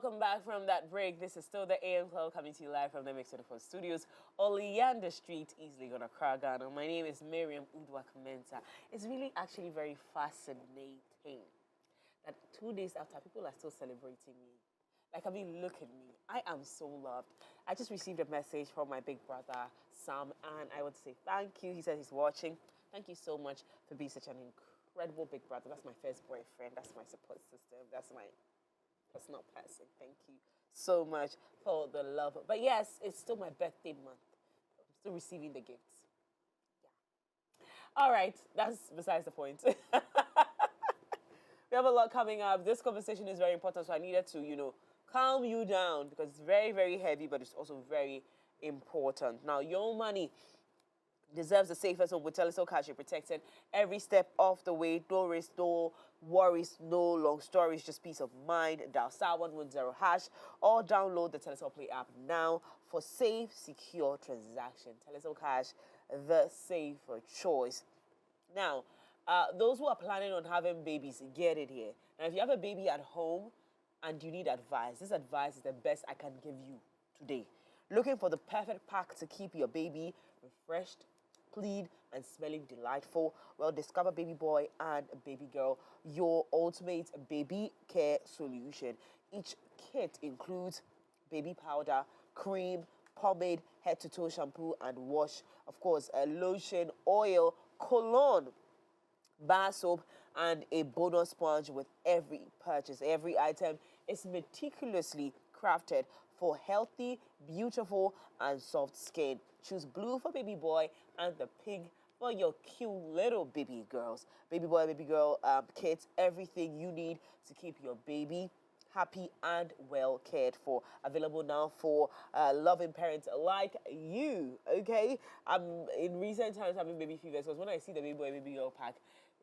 welcome back from that break. This is still the AM Club coming to you live from the Mix 24 Studios. Oleander Street, easily gonna crack on. My name is Miriam Udwa Kamenta. It's really actually very fascinating that 2 days after, people are still celebrating me. Like, I mean, look at me. I am so loved. I just received a message from my big brother, Sam, and I want to say thank you. He said he's watching. Thank you so much for being such an incredible big brother. That's my first boyfriend. That's my support system. That's my personal person. Thank you so much for the love. But yes, it's still my birthday month. I'm still receiving the gifts. Yeah. All right, that's besides the point. We have a lot coming up. This conversation is very important, so I needed to, calm you down because it's very, very heavy, but it's also very important. Now, your money deserves the safest home with Teleso Cash. You're protected every step of the way. No risk, no worries, no long stories, just peace of mind. Dial *110# or download the Teleso Play app now for safe, secure transaction. Teleso Cash, the safer choice. Now, those who are planning on having babies, get it here. Now, if you have a baby at home and you need advice, this advice is the best I can give you today. Looking for the perfect pack to keep your baby refreshed, clean, and smelling delightful? Well, discover Baby Boy and Baby Girl, your ultimate baby care solution. Each kit includes baby powder, cream, pomade, head-to-toe shampoo and wash, of course, a lotion, oil, cologne, bar soap, and a bonus sponge with every purchase. Every item is meticulously crafted for healthy, beautiful, and soft skin. Choose blue for baby boy and the pink for your cute little baby girls. Baby boy, baby girl kits, everything you need to keep your baby happy and well cared for. Available now for loving parents like you, okay? In recent times having baby fevers because when I see the baby boy, baby girl pack,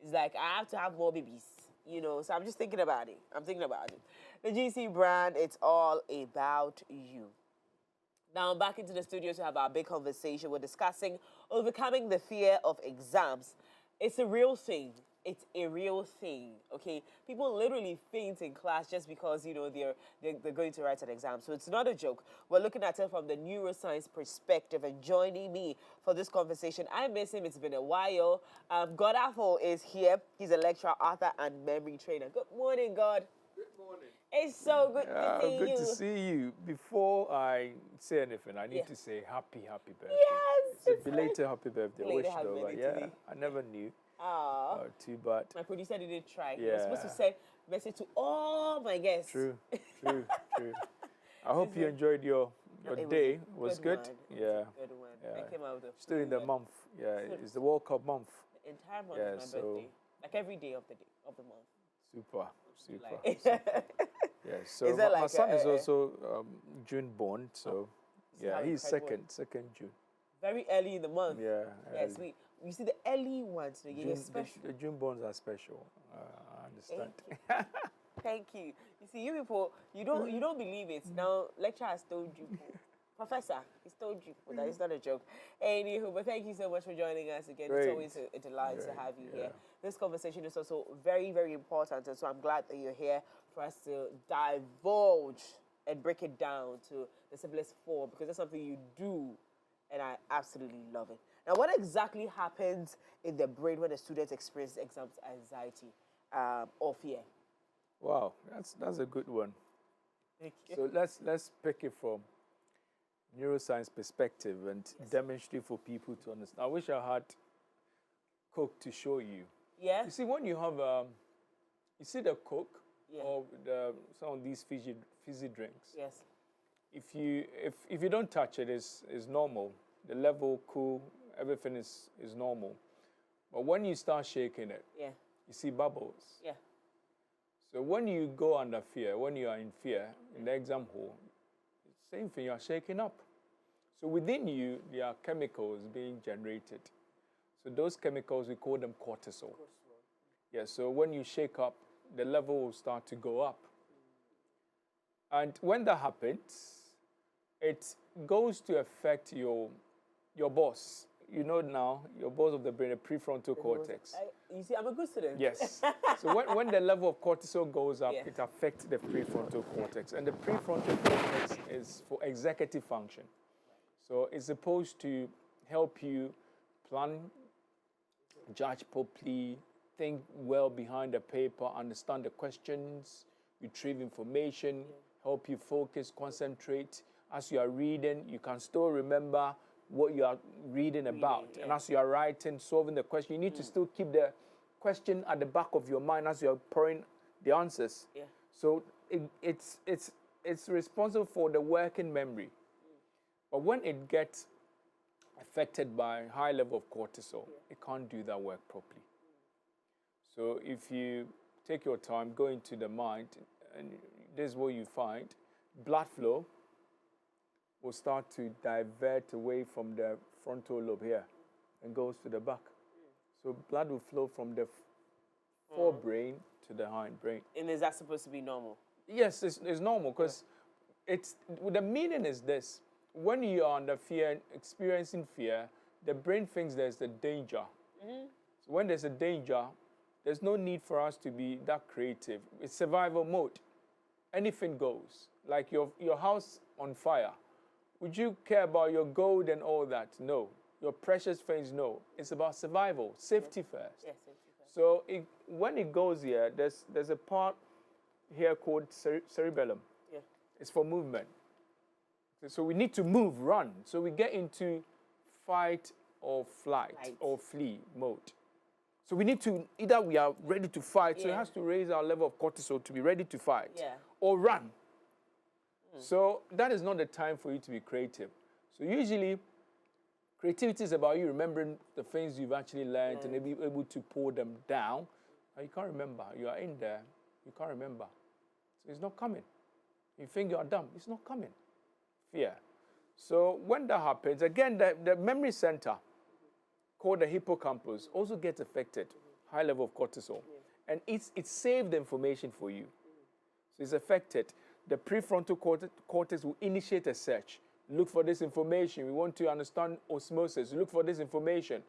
it's like I have to have more babies, so I'm just thinking about it. I'm thinking about it. The GC brand, it's all about you. Now I'm back into the studio to have our big conversation. We're discussing overcoming the fear of exams. It's a real thing. It's a real thing, okay? People literally faint in class just because, they're going to write an exam. So it's not a joke. We're looking at it from the neuroscience perspective. And joining me for this conversation, I miss him. It's been a while. God Apple is here. He's a lecturer, author, and memory trainer. Good morning, God. Good morning. It's so good to see you. Good to see you. Before I say anything, I need to say happy birthday. Yes. It's a belated happy birthday. Belated Wish it over. Yeah, I never knew. Too bad. My producer didn't try. Yeah. He was supposed to send message to all my guests. True. I hope you enjoyed your day. It was good. Yeah. It was a good one. Yeah. I came out with Still in the month. Yeah, it's the World Cup month. The entire month is my birthday. Like every day of the month. Super. Yeah, so my son is also June born, so he's second June. Very early in the month. Yeah. Yes, we see the early ones. The June borns are special. I understand. Thank you. You see, you people, you don't believe it. Now, lecturer has told you. Professor, he's told you that it's not a joke. Anywho, but thank you so much for joining us again. Great. It's always a delight to have you here. This conversation is also very, very important, and so I'm glad that you're here for us to divulge and break it down to the simplest form, because that's something you do, and I absolutely love it. Now, what exactly happens in the brain when a student experiences exam anxiety or fear? Wow, that's a good one. Thank you. So let's pick it from neuroscience perspective and demonstrate for people to understand. I wish I had Coke to show you. Yeah. You see, when you have you see the Coke or some of these fizzy drinks. Yes. If you don't touch it, it's normal. The level, cool, everything is normal. But when you start shaking it, you see bubbles. Yeah. So when you go under fear, when you are in fear in the exam hall, same thing, you are shaking up. So within you, there are chemicals being generated. So those chemicals, we call them cortisol. Yeah, so when you shake up, the level will start to go up. And when that happens, it goes to affect your boss. you know now, your balls of the brain, the prefrontal cortex. You see, I'm a good student. Yes. So when the level of cortisol goes up, Yeah. it affects the prefrontal cortex. And the prefrontal cortex is for executive function. So it's supposed to help you plan, judge properly, think well behind the paper, understand the questions, retrieve information, help you focus, concentrate. As you are reading, you can still remember what you are reading about. And as you are writing, solving the question, you need to still keep the question at the back of your mind as you are pouring the answers. Yeah. So it's responsible for the working memory. But when it gets affected by high level of cortisol, it can't do that work properly. So if you take your time, go into the mind, and this is what you find, blood flow will start to divert away from the frontal lobe here and goes to the back. So blood will flow from the forebrain to the hindbrain. And is that supposed to be normal? Yes, it's normal because the meaning is this. When you are under fear, experiencing fear, the brain thinks there's a danger. So when there's a danger, there's no need for us to be that creative. It's survival mode. Anything goes. Like your house on fire. Would you care about your gold and all that? No. Your precious things, no. It's about survival, safety first. Yes, safety first. So when it goes here, there's a part here called cerebellum. Yeah. It's for movement. So we need to move, run. So we get into fight or flight or flee mode. So we need to, either we are ready to fight, so it has to raise our level of cortisol to be ready to fight, or run. So that is not the time for you to be creative. So usually, creativity is about you remembering the things you've actually learned and be able to pull them down. And you can't remember. You are in there. You can't remember. So it's not coming. You think you are dumb. It's not coming. Fear. So when that happens, again, the memory center called the hippocampus also gets affected. High level of cortisol. And it saved the information for you. So it's affected. The prefrontal cortex will initiate a search. Look for this information. We want to understand osmosis. Look for this information.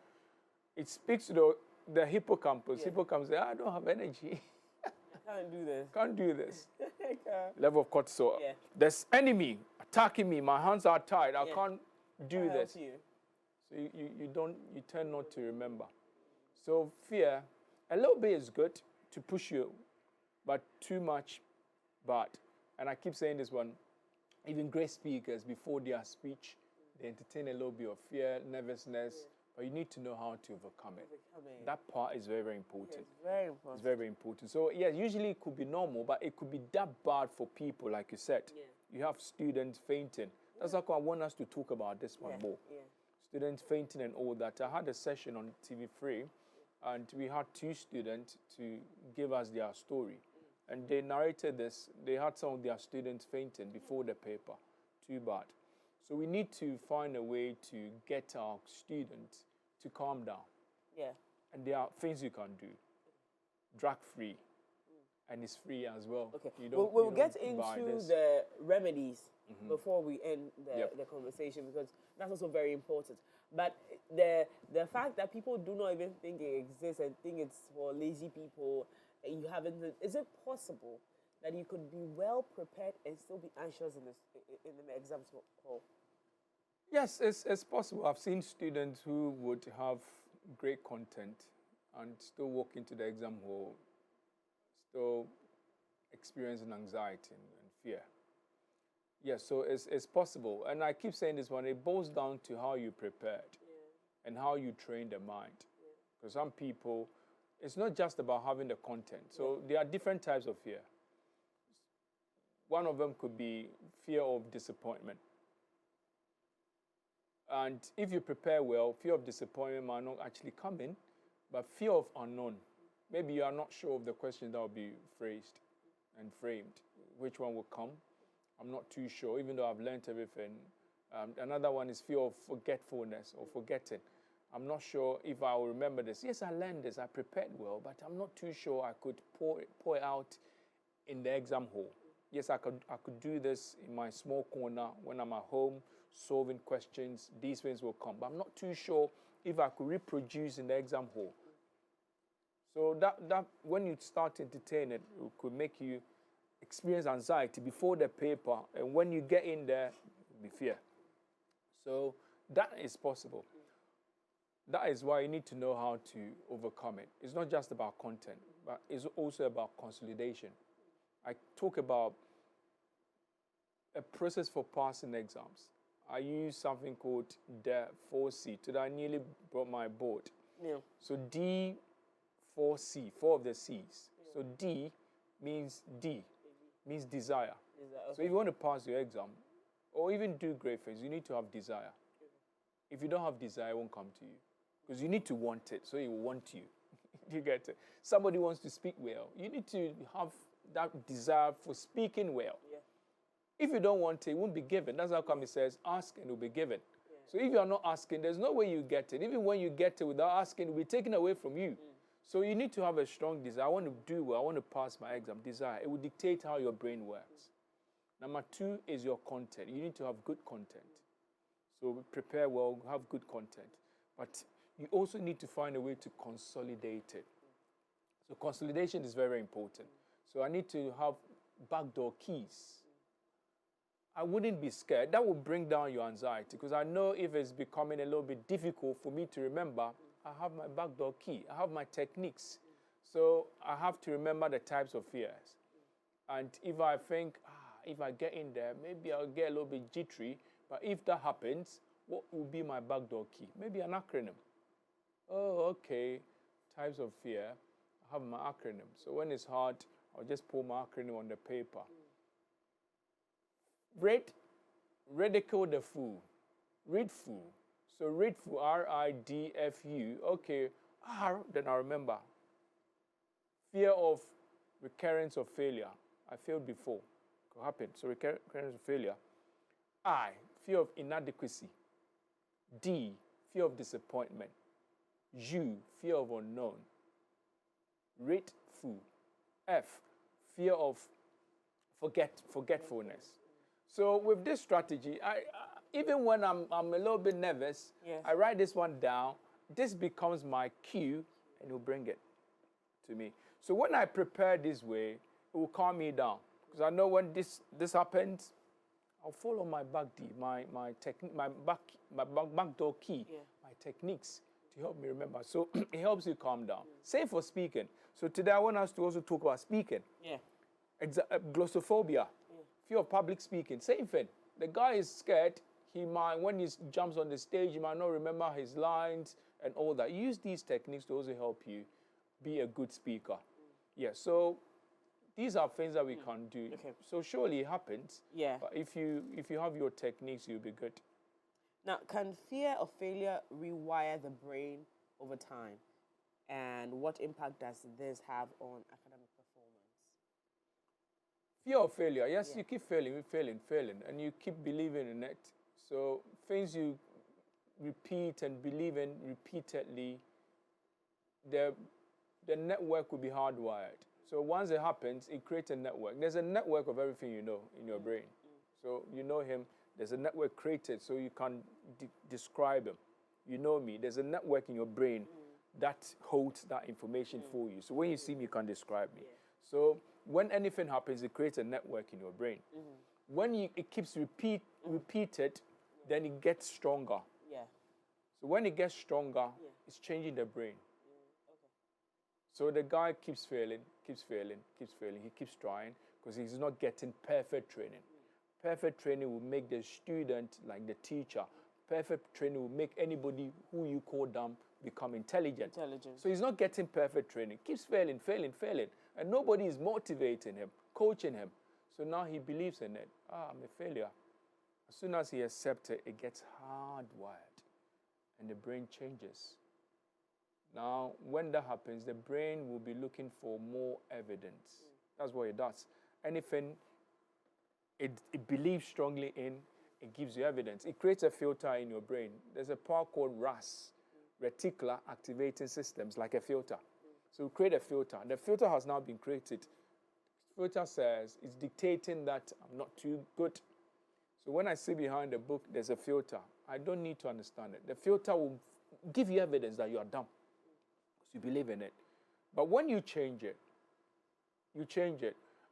It speaks to the hippocampus. Hippocampus says, I don't have energy. I can't do this. Can't do this. Level of cortisol. There's enemy attacking me. My hands are tied. I can't do this. You. So you tend not to remember. So fear, a little bit is good to push you, but too much bad. And I keep saying this one, even great speakers, before their speech, they entertain a little bit of fear, nervousness, but you need to know how to overcome it. That part is very, very important. It's very important. It's very, very important. So, yeah, usually it could be normal, but it could be that bad for people, like you said. You have students fainting. That's why I want us to talk about this one more. Students fainting and all that. I had a session on TV3, and we had 2 students to give us their story. And they narrated this. They had some of their students fainting before the paper. Too bad. So we need to find a way to get our students to calm down. And there are things you can do. Drug-free. And it's free as well. Okay. We'll get into the remedies before we end the conversation, because that's also very important. But the fact that people do not even think it exists and think it's for lazy people, and you haven't, is it possible that you could be well prepared and still be anxious in the exams hall? Yes, it's possible. I've seen students who would have great content and still walk into the exam hall, still experiencing anxiety and fear. Yes, so it's possible. And I keep saying this one, it boils down to how you prepared and how you train the mind. Because some people, it's not just about having the content. So there are different types of fear. One of them could be fear of disappointment. And if you prepare well, fear of disappointment might not actually come in, but fear of unknown. Maybe you are not sure of the question that will be phrased and framed. Which one will come? I'm not too sure, even though I've learned everything. Another one is fear of forgetfulness or forgetting. I'm not sure if I will remember this. Yes, I learned this, I prepared well, but I'm not too sure I could pour it out in the exam hall. Yes, I could do this in my small corner when I'm at home, solving questions. These things will come. But I'm not too sure if I could reproduce in the exam hall. So that when you start to entertain it, it could make you experience anxiety before the paper, and when you get in there, be fear. So that is possible. That is why you need to know how to overcome it. It's not just about content, but it's also about consolidation. I talk about a process for passing exams. I use something called the 4C. Today I nearly brought my board. Yeah. So D, 4C, 4 of the C's. So D means desire. Okay. So if you want to pass your exam, or even do great things, you need to have desire. If you don't have desire, it won't come to you. Because you need to want it, so it will want you. You get it? Somebody wants to speak well. You need to have that desire for speaking well. Yeah. If you don't want it, it won't be given. That's how come it says, ask and it will be given. Yeah. So if you are not asking, there's no way you get it. Even when you get it without asking, it will be taken away from you. So you need to have a strong desire. I want to do well. I want to pass my exam. Desire. It will dictate how your brain works. Number 2 is your content. You need to have good content. So prepare well, have good content. But you also need to find a way to consolidate it. So consolidation is very, very important. So I need to have backdoor keys. I wouldn't be scared. That will bring down your anxiety, because I know if it's becoming a little bit difficult for me to remember, I have my backdoor key. I have my techniques. So I have to remember the types of fears. And if I think, if I get in there, maybe I'll get a little bit jittery. But if that happens, what will be my backdoor key? Maybe an acronym. Oh, okay. Types of fear. I have my acronym. So when it's hard, I'll just pull my acronym on the paper. Ridicule the fool. Read fool. So read fool, R-I-D-F-U. Okay, R, then I remember. Fear of recurrence of failure. I failed before. Could happen. So recurrence of failure. I, fear of inadequacy. D, fear of disappointment. U, fear of unknown. Rate fool. F, fear of forgetfulness. So with this strategy, even when I'm a little bit nervous, yes, I write this one down. This becomes my cue, and it will bring it to me. So when I prepare this way, it will calm me down, because I know when this happens, I'll follow my backdoor key, my techniques to help me remember. So it helps you calm down. Same for speaking. So today I want us to also talk about speaking. Yeah. Glossophobia, fear of public speaking. Same thing. The guy is scared. He might, when he jumps on the stage, he might not remember his lines and all that. Use these techniques to also help you be a good speaker. Yeah. So these are things that we can do. Okay. So surely it happens. Yeah. But if you have your techniques, you'll be good. Now, can fear of failure rewire the brain over time? And what impact does this have on academic performance? Fear of failure. Yes, you keep failing, and you keep believing in it. So things you repeat and believe in repeatedly, the network will be hardwired. So once it happens, it creates a network. There's a network of everything you know in your brain. So you know him. There's a network created so you can describe him. You know me. There's a network in your brain that holds that information for you. So when you see me, you can describe me. So when anything happens, it creates a network in your brain. When it keeps repeated, then it gets stronger. Yeah. So when it gets stronger, it's changing the brain. Okay. So the guy keeps failing. He keeps trying because he's not getting perfect training. Perfect training will make the student like the teacher. Perfect training will make anybody who you call dumb become intelligent. So he's not getting perfect training. Keeps failing. And nobody is motivating him, coaching him. So now he believes in it. I'm a failure. As soon as he accepts it, it gets hardwired. And the brain changes. Now, when that happens, the brain will be looking for more evidence. That's what it does. Anything it believes strongly in, it gives you evidence. It creates a filter in your brain. There's a part called RAS, reticular activating systems, like a filter. So we create a filter. The filter has now been created. The filter says it's dictating that I'm not too good. So when I see behind the book, there's a filter. I don't need to understand it. The filter will give you evidence that you are dumb because you believe in it. But when you change it,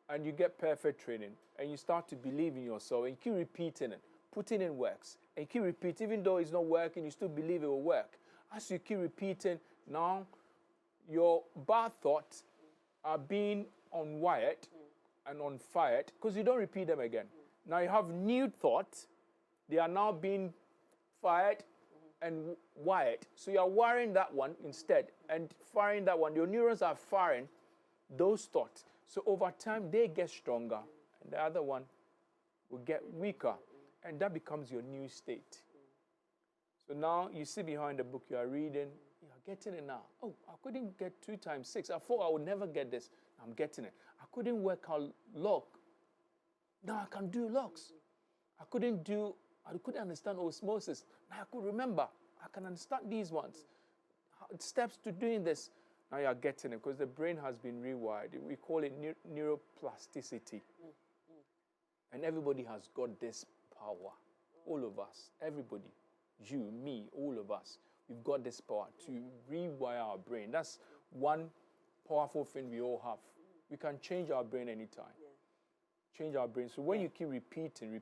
and you get perfect training, and you start to believe in yourself, and you keep repeating it, putting in works, and you keep repeating, even though it's not working, you still believe it will work. As you keep repeating, now your bad thoughts are being unwired and unfired because you don't repeat them again. Now you have new thoughts, they are now being fired and wired. So you are wiring that one instead and firing that one. Your neurons are firing those thoughts. So over time, they get stronger, and the other one will get weaker, and that becomes your new state. So now you sit behind the book, you are reading, you are getting it now. Oh, I couldn't get 2 times 6. I thought I would never get this. I'm getting it. I couldn't work out log. Now I can do logs. I couldn't understand osmosis. Now I could remember. I can understand these ones. Steps to doing this. Now you are getting it because the brain has been rewired. We call it neuroplasticity. And everybody has got this power. All of us. Everybody. You, me, all of us. We've got this power to rewire our brain. That's one powerful thing we all have. We can change our brain anytime. Change our brain. So when you keep repeating, you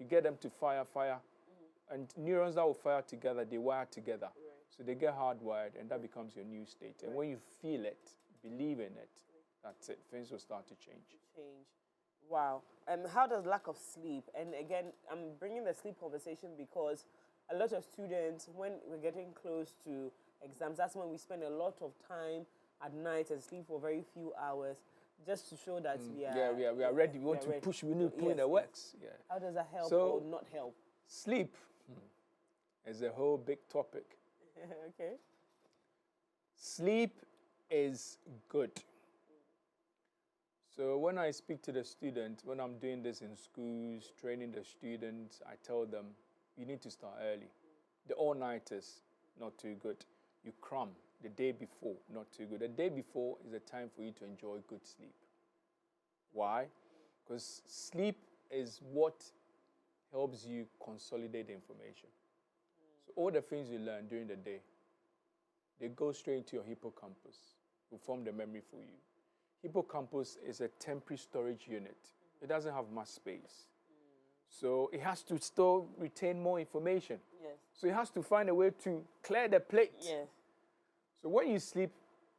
get them to fire. And neurons that will fire together, they wire together. So they get hardwired, and that becomes your new state. And when you feel it, believe in it, that's it. Things will start to change. Wow. How does lack of sleep? And again, I'm bringing the sleep conversation because a lot of students, when we're getting close to exams, that's when we spend a lot of time at night and sleep for very few hours, just to show that we are ready. We want to push. We need to put in the works. Yeah. How does that help or not help? Sleep is a whole big topic. Okay. Sleep is good. So when I speak to the students, when I'm doing this in schools, training the students, I tell them, you need to start early. The all-nighters, not too good. You cram the day before, not too good. The day before is a time for you to enjoy good sleep. Why? Because sleep is what helps you consolidate the information. So all the things you learn during the day, they go straight into your hippocampus, to form the memory for you. Hippocampus is a temporary storage unit. It doesn't have much space. So it has to still retain more information. Yes. So it has to find a way to clear the plate. Yes. So when you sleep,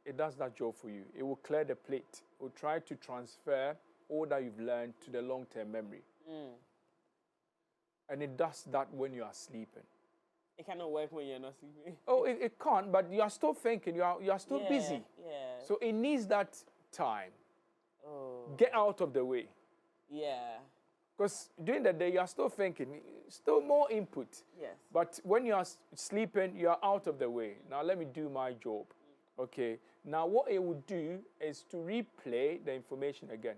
it does that job for you. It will clear the plate. It will try to transfer all that you've learned to the long-term memory. And it does that when you are sleeping. It cannot work when you're not sleeping. Oh, it can't, but you are still thinking. You are still busy. Yeah. So it needs that time. Oh. Get out of the way. Yeah. Because during the day, you are still thinking, still more input. Yes. But when you are sleeping, you are out of the way. Now let me do my job. Okay. Now what it will do is to replay the information again.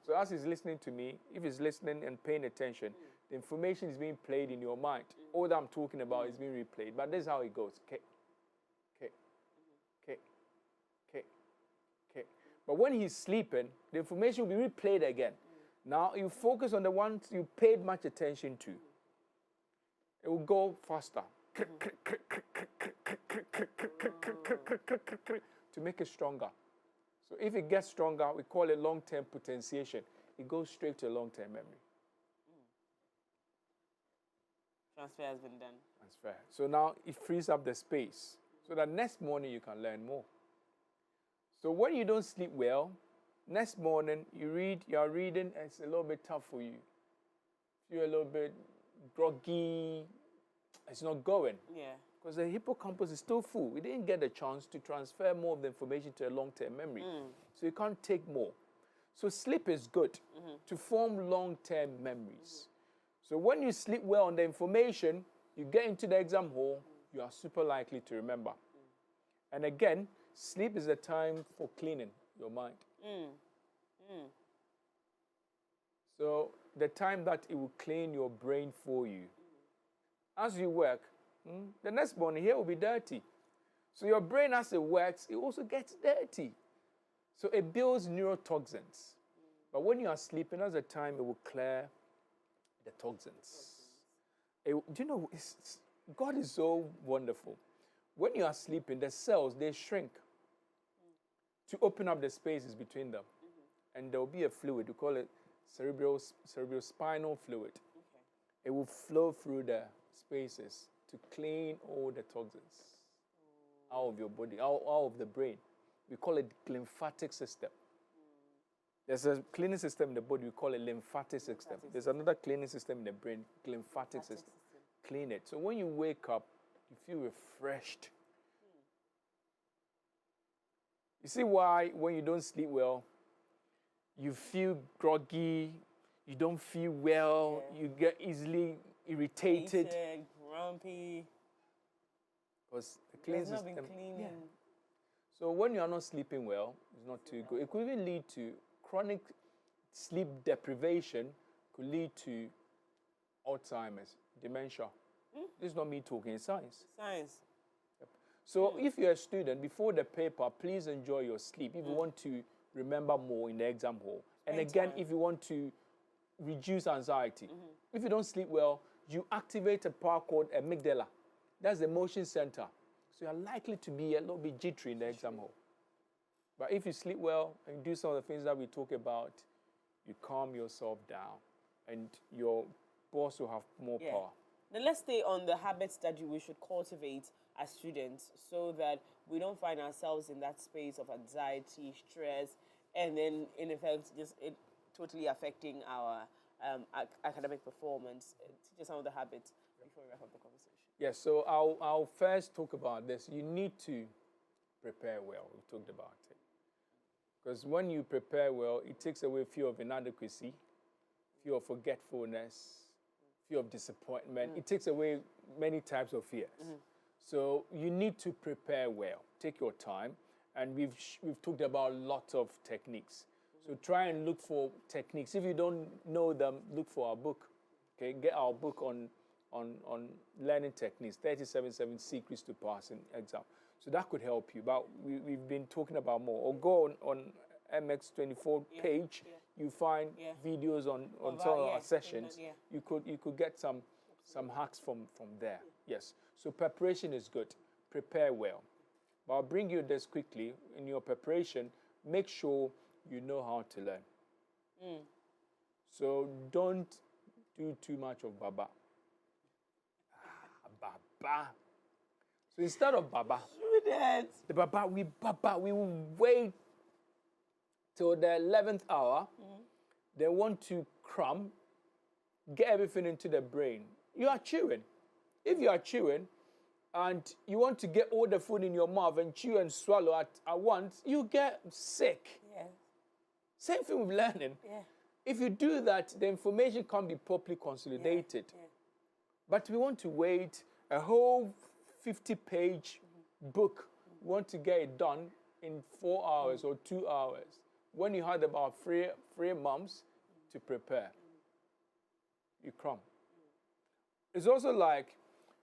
So as he's listening to me, if he's listening and paying attention, the information is being played in your mind. All that I'm talking about is being replayed. But this is how it goes. Okay. But when he's sleeping, the information will be replayed again. Now you focus on the ones you paid much attention to. It will go faster. To make it stronger. So if it gets stronger, we call it long-term potentiation. It goes straight to long-term memory. Transfer has been done. Transfer. So now it frees up the space so that next morning you can learn more. So when you don't sleep well, next morning you are reading, and it's a little bit tough for you. You're a little bit groggy. It's not going. Yeah. Because the hippocampus is still full. We didn't get a chance to transfer more of the information to a long-term memory. So you can't take more. So sleep is good to form long-term memories. So when you sleep well on the information, you get into the exam hall, you are super likely to remember. And again, sleep is a time for cleaning your mind. So the time that it will clean your brain for you. As you work, the next morning here will be dirty. So your brain, as it works, it also gets dirty. So it builds neurotoxins. But when you are sleeping, that's the time it will clear the toxins. Do you know, God is so wonderful. When you are sleeping, the cells, they shrink to open up the spaces between them. And there will be a fluid, we call it cerebrospinal fluid. It will flow through the spaces to clean all the toxins out of your body, out of the brain. We call it lymphatic system. There's a cleaning system in the body, we call it lymphatic system. There's another cleaning system in the brain, lymphatic system. Clean it. So when you wake up, you feel refreshed. You see why when you don't sleep well, you feel groggy, you don't feel well, you get easily irritated. Grumpy. Because the cleaning system. Been cleaning. So when you are not sleeping well, it's not too good. It could even lead to chronic sleep deprivation, could lead to Alzheimer's, dementia. This is not me talking, it's science. Science. Yep. So if you're a student, before the paper, please enjoy your sleep if you want to remember more in the exam hall. And again, if you want to reduce anxiety. If you don't sleep well, you activate a part called amygdala. That's the emotion center. So you're likely to be a little bit jittery in the exam hall. But if you sleep well and do some of the things that we talk about, you calm yourself down and your boss will have more power. Now let's stay on the habits that we should cultivate as students so that we don't find ourselves in that space of anxiety, stress, and then in effect just it totally affecting our academic performance. Teach us some of the habits before we wrap up the conversation. Yes, so I'll first talk about this. You need to prepare well. We talked about it. Because when you prepare well, it takes away fear of inadequacy, fear of forgetfulness, fear of disappointment. It takes away many types of fears. So you need to prepare well. Take your time. And we've talked about lots of techniques. So try and look for techniques. If you don't know them, look for our book. Okay, get our book on learning techniques, 37 Secrets to Passing Exam. So that could help you. But we've been talking about more. Or go on MX24 page. You find videos on some of our sessions. You could get some hacks from there. Yes. So preparation is good. Prepare well. But I'll bring you this quickly. In your preparation, make sure you know how to learn. So don't do too much of Baba. Baba. So instead of Baba, we will wait till the 11th hour. They want to cram, get everything into the brain. You are chewing. If you are chewing, and you want to get all the food in your mouth and chew and swallow at once, you get sick. Same thing with learning. If you do that, the information can't be properly consolidated. But we want to wait a whole 50-page book. We want to get it done in 4 hours or 2 hours. When you had about three months to prepare, you cram. It's also like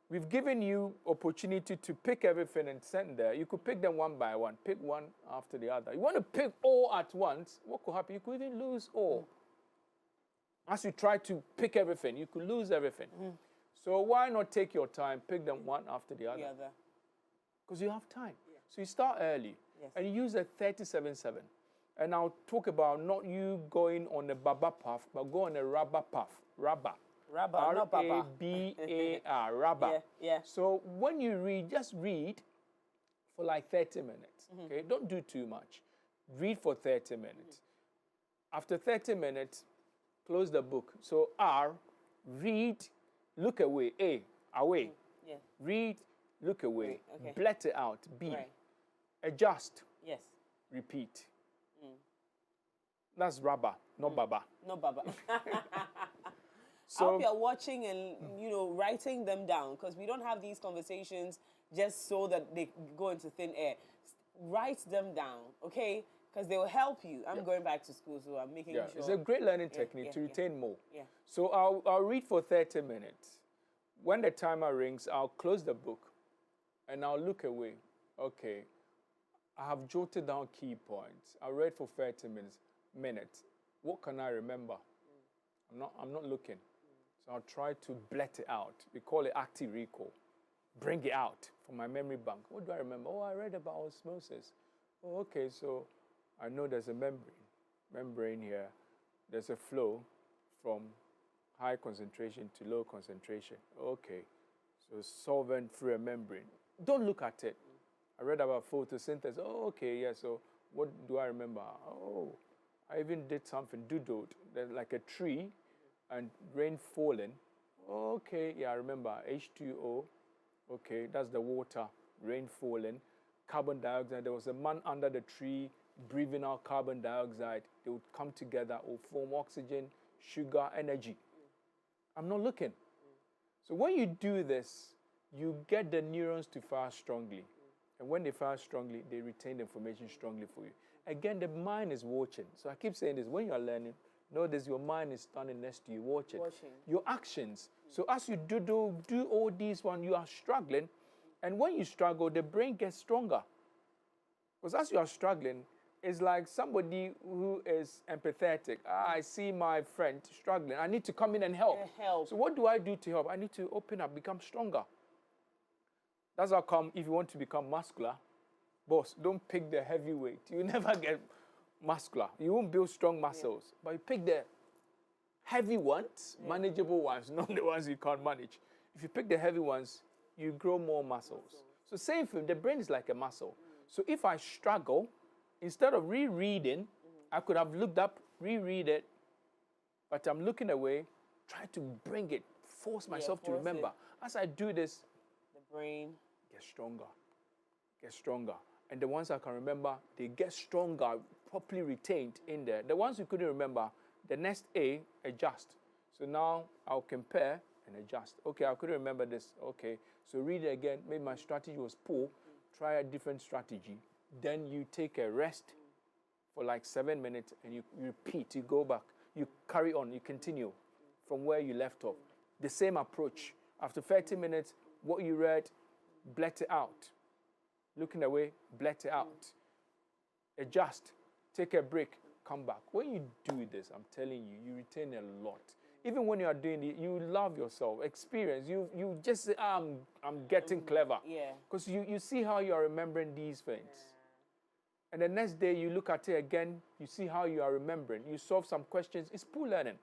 we've given you opportunity to pick everything and send there. You could pick them one by one. Pick one after the other. You want to pick all at once, what could happen? You could even lose all. As you try to pick everything, you could lose everything. So why not take your time, pick them one after the other? Because you have time. So you start early and you use a 37-7. And I'll talk about not you going on a Baba path, but go on a Rabba path. Rabba. Rabba, not Baba. R-A-B-A-R, Rabba. So when you read, just read for like 30 minutes. Okay, don't do too much. Read for 30 minutes. After 30 minutes, close the book. So R, read, look away. A, away. Read, look away. Blurt it out. B, adjust. Repeat. That's Rabba, not Baba. Not Baba. So, I hope you're watching and, writing them down, because we don't have these conversations just so that they go into thin air. Write them down, okay? Because they will help you. I'm going back to school, so I'm making sure. It's a great learning technique to retain more. So I'll read for 30 minutes. When the timer rings, I'll close the book and I'll look away. Okay, I have jotted down key points. I read for 30 minutes. What can I remember? I'm not looking. So I'll try to blurt it out. We call it active recall. bring it out from my memory bank. What do I remember? Oh, I read about osmosis. Oh, okay, so I know there's a membrane here. There's a flow from high concentration to low concentration. Okay, so solvent through a membrane. Don't look at it. I read about photosynthesis. Oh, okay, yeah, so what do I remember? Oh, I even did something, doodled. There's like a tree and rain falling. Oh, okay, yeah, I remember. H2O. Okay, that's the water, rain falling. Carbon dioxide. There was a man under the tree breathing out carbon dioxide. They would come together, will form oxygen, sugar, energy. I'm not looking. So when you do this, you get the neurons to fire strongly. And when they fire strongly, they retain the information strongly for you. Again, the mind is watching. So I keep saying this, when you're learning, notice your mind is standing next to you, watching. Your actions. So as you do all these ones, you are struggling. And when you struggle, the brain gets stronger. Because as you are struggling, it's like somebody who is empathetic. I see my friend struggling. I need to come in and help. So what do I do to help? I need to open up, become stronger. That's how come if you want to become muscular, boss, don't pick the heavy weight. You never get muscular. You won't build strong muscles. Yeah. But you pick the heavy ones, manageable ones, not the ones you can't manage. If you pick the heavy ones, you grow more muscles. So same thing, the brain is like a muscle. So if I struggle, instead of rereading, I could have looked up, reread it, but I'm looking away, try to bring it, force myself to remember. As I do this, the brain gets stronger. And the ones I can remember, they get stronger, properly retained in there. The ones you couldn't remember, the next A, adjust. So now I'll compare and adjust. Okay, I couldn't remember this. Okay, so read it again. Maybe my strategy was poor. Try a different strategy. Then you take a rest for like 7 minutes and you repeat, you go back, you carry on, you continue from where you left off. The same approach. After 30 minutes, what you read, blurt it out. Looking away, blurt it out. Adjust, take a break, come back. When you do this, I'm telling you, you retain a lot. Even when you are doing it, you love yourself, experience. You just say, I'm getting clever. Yeah. Because you see how you are remembering these things. And the next day you look at it again, you see how you are remembering. You solve some questions. It's poor learning.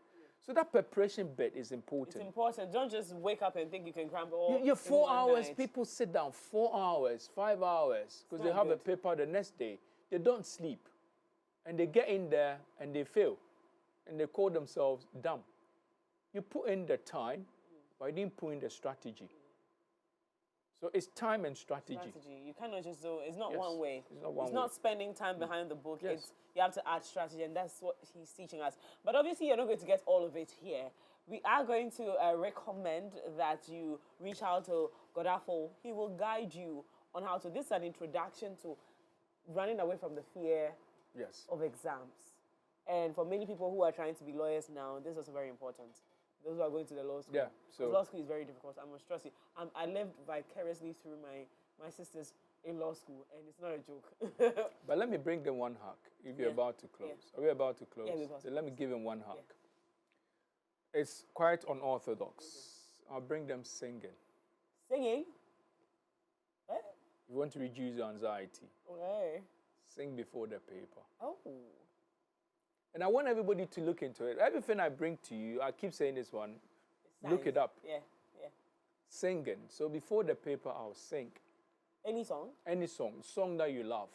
So that preparation bit is important. It's important. Don't just wake up and think you can cram it all. You're 4 hours, night. People sit down 4 hours, 5 hours, because they have a paper the next day. They don't sleep. And they get in there and they fail. And they call themselves dumb. You put in the time, but you didn't put in the strategy. So it's time and strategy. You cannot just do it's not one way. It's not spending time behind the book. Yes. It's you have to add strategy, and that's what he's teaching us. But obviously, you're not going to get all of it here. We are going to recommend that you reach out to Godafo. He will guide you on how to. This is an introduction to running away from the fear of exams. And for many people who are trying to be lawyers now, this is very important. Those who are going to the law school. Yeah, so law school is very difficult. I must trust you. I lived vicariously through my sisters in law school, and it's not a joke. But let me bring them one hack if you're about to close. Are we about to close? Yeah, so let me give them one hack. It's quite unorthodox. I'll bring them singing. Singing? What? You want to reduce your anxiety. Okay. Sing before the paper. Oh. And I want everybody to look into it. Everything I bring to you, I keep saying this one, look it up. Yeah. Singing. So before the paper, I'll sing. Any song? Any song that you love.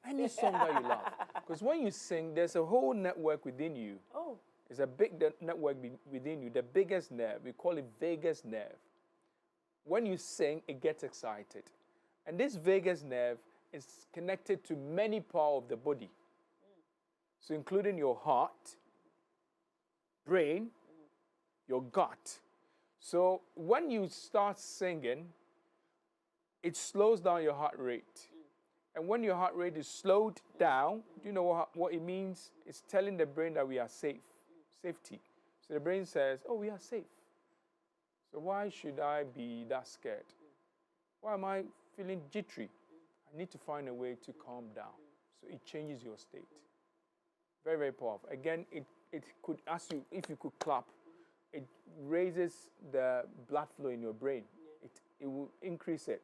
Any song that you love. Because when you sing, there's a whole network within you. Oh. It's a big network within you. The biggest nerve, we call it vagus nerve. When you sing, it gets excited. And this vagus nerve is connected to many parts of the body. So including your heart, brain, your gut. So when you start singing, it slows down your heart rate. And when your heart rate is slowed down, do you know what it means? It's telling the brain that we are safe, safety. So the brain says, oh, we are safe. So why should I be that scared? Why am I feeling jittery? I need to find a way to calm down. So it changes your state. Very, very powerful. Again, it could ask you, if you could clap, it raises the blood flow in your brain. it will increase it.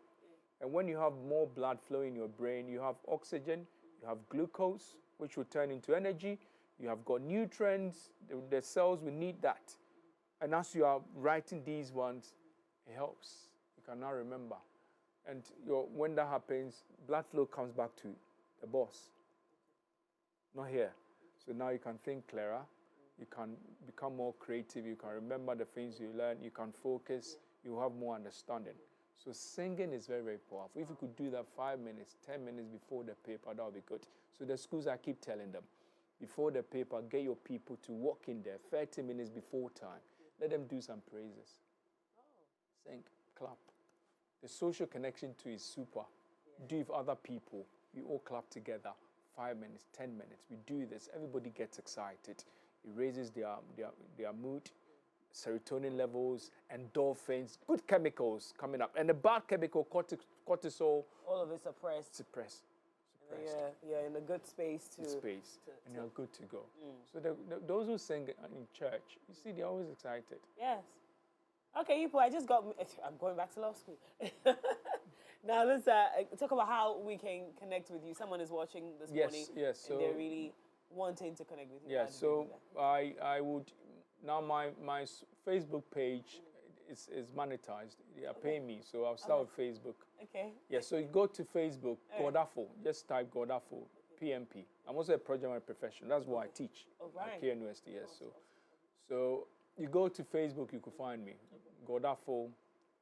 And when you have more blood flow in your brain, you have oxygen, you have glucose, which will turn into energy. You have got nutrients, the cells will need that. And as you are writing these ones, it helps. You can now remember. And when that happens, blood flow comes back to the boss, not here. So now you can think clearer, you can become more creative, you can remember the things you learn, you can focus, you have more understanding. So singing is very, very powerful. If you could do that 5 minutes, 10 minutes before the paper, that would be good. So the schools, I keep telling them, before the paper, get your people to walk in there 30 minutes before time. Let them do some praises. Sing, clap. The social connection too is super. Do it with other people. We all clap together. 5 minutes, 10 minutes. We do this. Everybody gets excited. It raises their mood, serotonin levels, endorphins, good chemicals coming up. And the bad chemical, cortisol. All of it suppressed. Suppressed. Yeah, in a good space too. And you're good to go. So those who sing in church, you see, they're always excited. Yes. Okay, Ipo, I'm going back to law school. Now let's talk about how we can connect with you. Someone is watching this morning. Yes. So and they're really wanting to connect with you. Yeah. So I would now my Facebook page is monetized. They are paying me, so I'll start with Facebook. Okay. Yeah. So you go to Facebook, Godafo. Just type Godafo, PMP. I'm also a project manager professional. That's what I teach at KNUST. Yes. So you go to Facebook, you can find me, Godafo,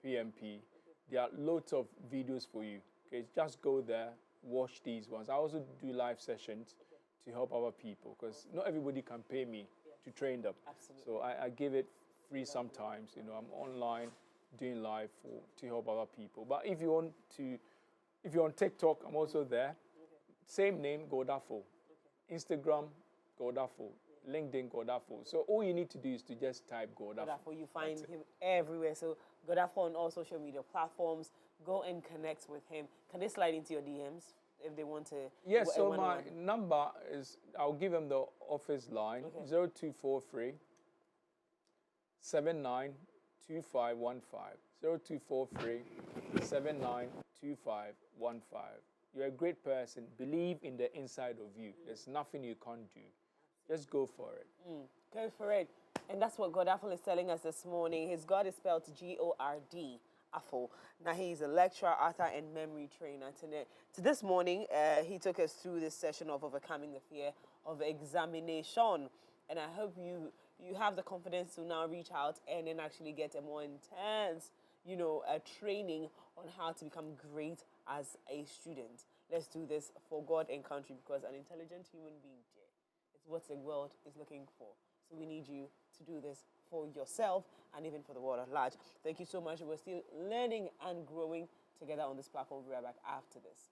PMP. There are loads of videos for you. Okay, just go there, watch these ones. I also do live sessions to help other people because not everybody can pay me to train them. Absolutely. So I give it free sometimes. You know, I'm online doing live to help other people. But if you're on TikTok, I'm also there. Same name, Godafo. Instagram, Godafo. LinkedIn, Godafo. So all you need to do is to just type Godafo. You find him everywhere. So Godafo on all social media platforms. Go and connect with him. Can they slide into your DMs if they want to? Yes, so my number is, I'll give them the office line, 0243 792515. 0243 792515. You're a great person. Believe in the inside of you. There's nothing you can't do. Just go for it. Go for it. And that's what Godafo is telling us this morning. His God is spelled G-O-R-D, Afo. Now, he's a lecturer, author, and memory trainer. To this morning, he took us through this session of overcoming the fear of examination. And I hope you have the confidence to now reach out and then actually get a more intense, training on how to become great as a student. Let's do this for God and country because an intelligent human being is what the world is looking for. So we need you to do this for yourself and even for the world at large. Thank you so much. We're still learning and growing together on this platform. We'll be right back after this.